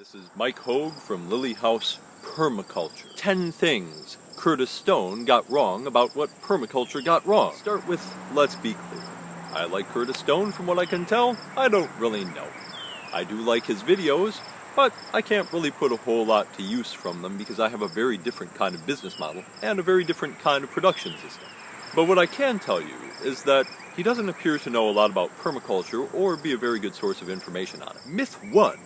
This is Mike Hogue from Lily House Permaculture. 10 things Curtis Stone got wrong about what permaculture got wrong. Start with, let's be clear. I like Curtis Stone from what I can tell. I don't really know. I do like his videos, but I can't really put a whole lot to use from them because I have a very different kind of business model and a very different kind of production system. But what I can tell you is that he doesn't appear to know a lot about permaculture or be a very good source of information on it. Myth 1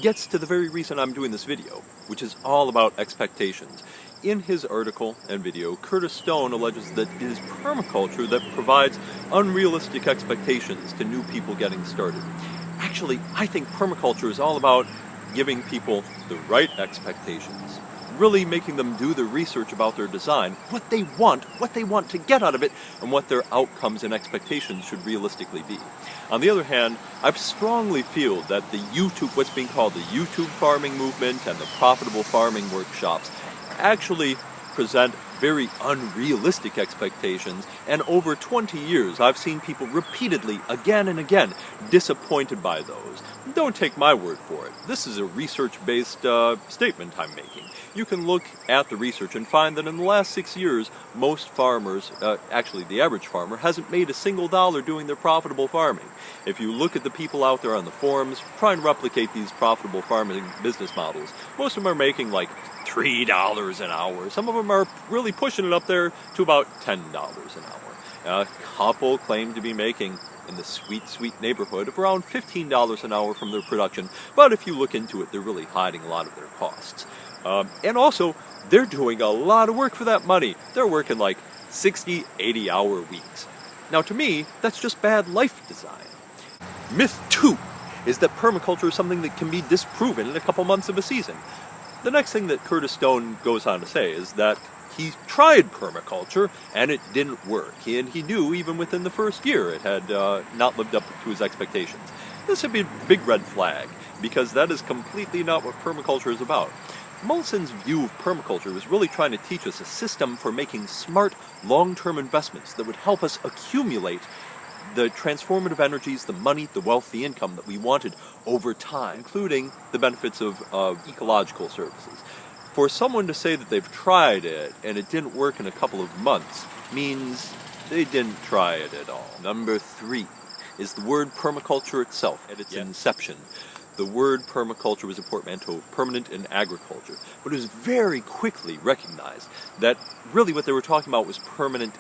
gets to the very reason I'm doing this video, which is all about expectations. In his article and video, Curtis Stone alleges that it is permaculture that provides unrealistic expectations to new people getting started. Actually, I think permaculture is all about giving people the right expectations, really making them do the research about their design, what they want to get out of it, and what their outcomes and expectations should realistically be. On the other hand, I strongly feel that what's being called the YouTube farming movement and the profitable farming workshops actually present very unrealistic expectations, and over 20 years I've seen people repeatedly, again and again, disappointed by those. Don't take my word for it. This is a research-based statement I'm making. You can look at the research and find that in the last 6 years, most farmers, actually the average farmer, hasn't made a single dollar doing their profitable farming. If you look at the people out there on the forums trying to replicate these profitable farming business models, most of them are making like $3 an hour. Some of them are really pushing it up there to about $10 an hour. A couple claim to be making in the sweet, sweet neighborhood of around $15 an hour from their production, but if you look into it, they're really hiding a lot of their costs. And also, they're doing a lot of work for that money. They're working like 60, 80-hour weeks. Now, to me, that's just bad life design. Myth 2 is that permaculture is something that can be disproven in a couple months of a season. The next thing that Curtis Stone goes on to say is that he tried permaculture and it didn't work, and he knew even within the first year it had not lived up to his expectations. This would be a big red flag, because that is completely not what permaculture is about. Mulching's view of permaculture was really trying to teach us a system for making smart, long-term investments that would help us accumulate the transformative energies, the money, the wealth, the income that we wanted over time, including the benefits of ecological services. For someone to say that they've tried it and it didn't work in a couple of months means they didn't try it at all. Number 3 is the word permaculture itself at its inception. The word permaculture was a portmanteau of permanent and agriculture, but it was very quickly recognized that really what they were talking about was permanent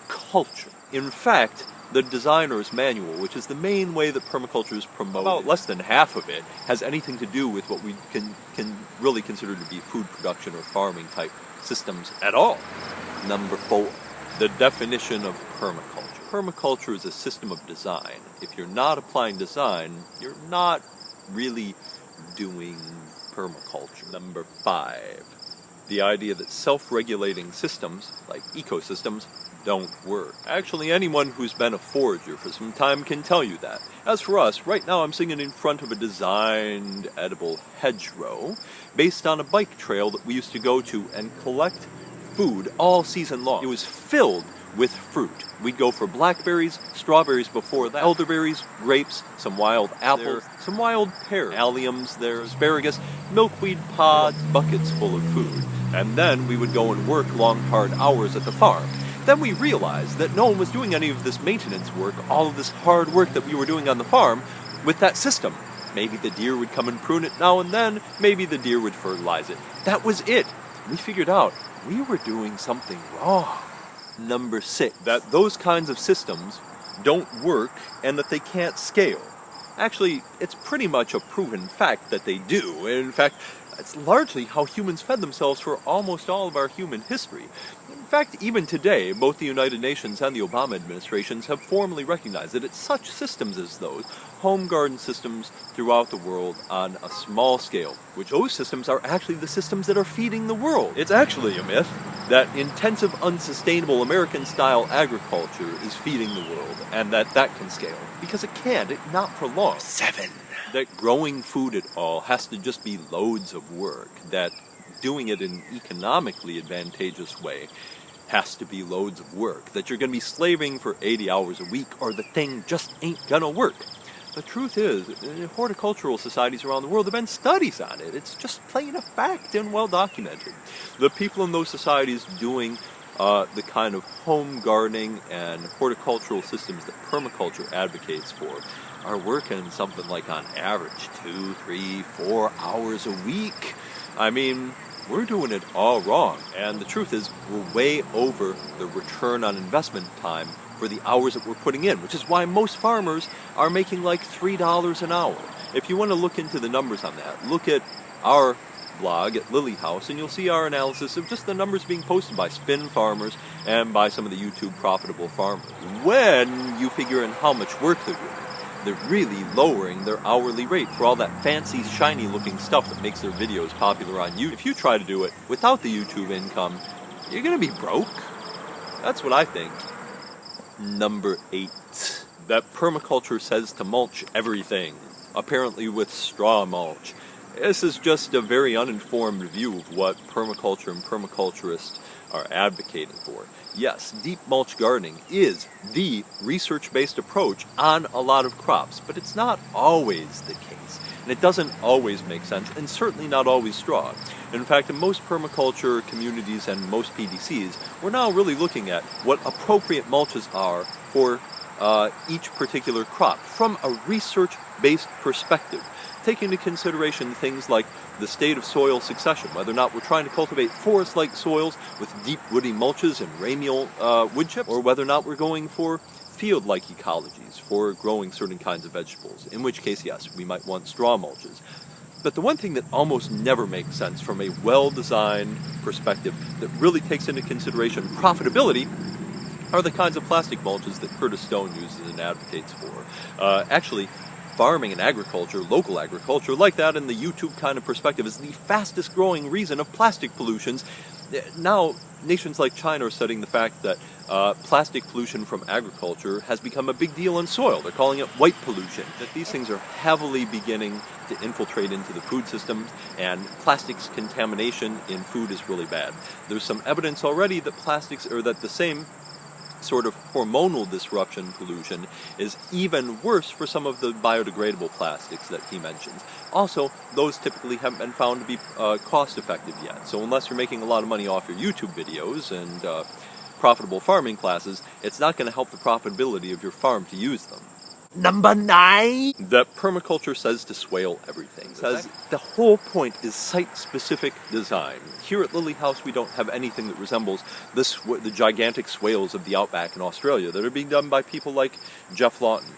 culture. In fact, the designer's manual, which is the main way that permaculture is promoted, about less than half of it has anything to do with what we can really consider to be food production or farming type systems at all. Number 4, the definition of permaculture. Permaculture is a system of design. If you're not applying design, you're not really doing permaculture. Number 5, the idea that self-regulating systems, like ecosystems, don't work. Actually, anyone who's been a forager for some time can tell you that. As for us, right now I'm sitting in front of a designed edible hedgerow based on a bike trail that we used to go to and collect food all season long. It was filled with fruit. We'd go for blackberries, strawberries before that, elderberries, grapes, some wild apples, some wild pears, alliums there, asparagus, milkweed pods, buckets full of food. And then we would go and work long, hard hours at the farm. Then we realized that no one was doing any of this maintenance work, all of this hard work that we were doing on the farm, with that system. Maybe the deer would come and prune it now and then, maybe the deer would fertilize it. That was it. We figured out we were doing something wrong. Number 6, that those kinds of systems don't work and that they can't scale. Actually, it's pretty much a proven fact that they do. In fact, it's largely how humans fed themselves for almost all of our human history. In fact, even today, both the United Nations and the Obama administrations have formally recognized that it's such systems as those, home garden systems throughout the world on a small scale, which those systems are actually the systems that are feeding the world. It's actually a myth that intensive, unsustainable American-style agriculture is feeding the world, and that can scale. Because it can't, not for long. 7. That growing food at all has to just be loads of work, that doing it in an economically advantageous way has to be loads of work, that you're going to be slaving for 80 hours a week or the thing just ain't gonna work. The truth is, horticultural societies around the world have been studies on it. It's just plain a fact and well documented. The people in those societies doing the kind of home gardening and horticultural systems that permaculture advocates for are working something like on average 2, 3, 4 hours a week. I mean, we're doing it all wrong. And the truth is, we're way over the return on investment time for the hours that we're putting in, which is why most farmers are making like $3 an hour. If you want to look into the numbers on that, look at our blog at Lily House, and you'll see our analysis of just the numbers being posted by spin farmers and by some of the YouTube profitable farmers. When you figure in how much work they're doing, they're really lowering their hourly rate for all that fancy, shiny looking stuff that makes their videos popular on YouTube. If you try to do it without the YouTube income, you're going to be broke. That's what I think. Number 8. That permaculture says to mulch everything, apparently with straw mulch. This is just a very uninformed view of what permaculture and permaculturists are advocating for. Yes, deep mulch gardening is the research-based approach on a lot of crops, but it's not always the case. And it doesn't always make sense, and certainly not always straw. In fact, in most permaculture communities and most PDCs, we're now really looking at what appropriate mulches are for each particular crop from a research-based perspective, taking into consideration things like the state of soil succession, whether or not we're trying to cultivate forest-like soils with deep woody mulches and ramial wood chips, or whether or not we're going for field-like ecologies for growing certain kinds of vegetables, in which case, yes, we might want straw mulches. But the one thing that almost never makes sense from a well-designed perspective that really takes into consideration profitability are the kinds of plastic mulches that Curtis Stone uses and advocates for. Actually, farming and agriculture, local agriculture, like that in the YouTube kind of perspective, is the fastest growing reason of plastic pollutions. Now, nations like China are studying the fact that plastic pollution from agriculture has become a big deal in soil. They're calling it white pollution. That these things are heavily beginning to infiltrate into the food systems, and plastics contamination in food is really bad. There's some evidence already that plastics, or that the same sort of hormonal disruption pollution is even worse for some of the biodegradable plastics that he mentions. Also, those typically haven't been found to be cost effective yet. So unless you're making a lot of money off your YouTube videos and profitable farming classes, it's not going to help the profitability of your farm to use them. Number 9! That permaculture says to swale everything. It says the whole point is site-specific design. Here at Lily House, we don't have anything that resembles the gigantic swales of the outback in Australia that are being done by people like Jeff Lawton.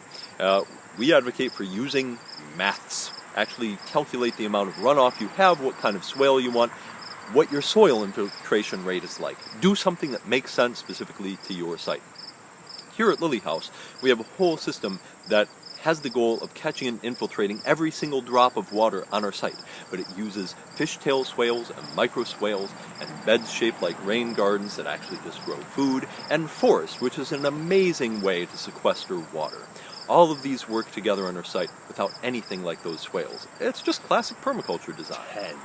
We advocate for using maths. Actually calculate the amount of runoff you have, what kind of swale you want, what your soil infiltration rate is like. Do something that makes sense specifically to your site. Here at Lily House, we have a whole system that has the goal of catching and infiltrating every single drop of water on our site, but it uses fishtail swales and micro swales and beds shaped like rain gardens that actually just grow food, and forest, which is an amazing way to sequester water. All of these work together on our site without anything like those swales. It's just classic permaculture design. 10.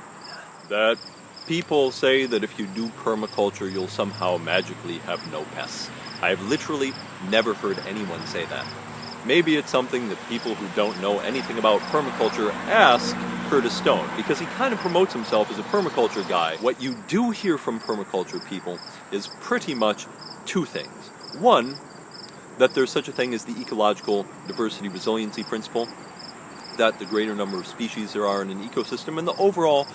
That people say that if you do permaculture, you'll somehow magically have no pests. I've literally never heard anyone say that. Maybe it's something that people who don't know anything about permaculture ask Curtis Stone, because he kind of promotes himself as a permaculture guy. What you do hear from permaculture people is pretty much 2 things. One, that there's such a thing as the ecological diversity resiliency principle, that the greater number of species there are in an ecosystem and the overall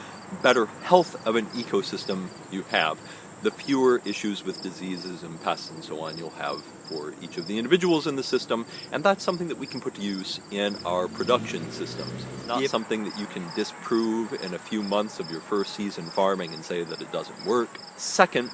better health of an ecosystem you have, the fewer issues with diseases and pests and so on you'll have for each of the individuals in the system, and that's something that we can put to use in our production systems. It's not something that you can disprove in a few months of your first season farming and say that it doesn't work. Second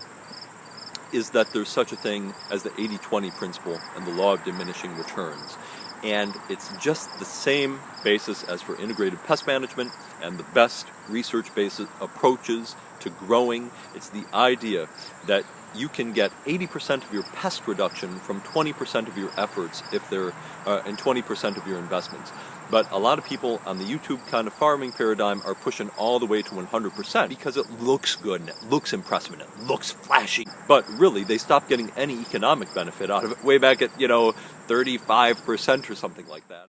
is that there's such a thing as the 80-20 principle and the law of diminishing returns. And it's just the same basis as for integrated pest management and the best research-based approaches to growing. It's the idea that you can get 80% of your pest reduction from 20% of your efforts if they're and 20% of your investments. But a lot of people on the YouTube kind of farming paradigm are pushing all the way to 100% because it looks good and it looks impressive and it looks flashy. But really, they stopped getting any economic benefit out of it way back at, 35% or something like that.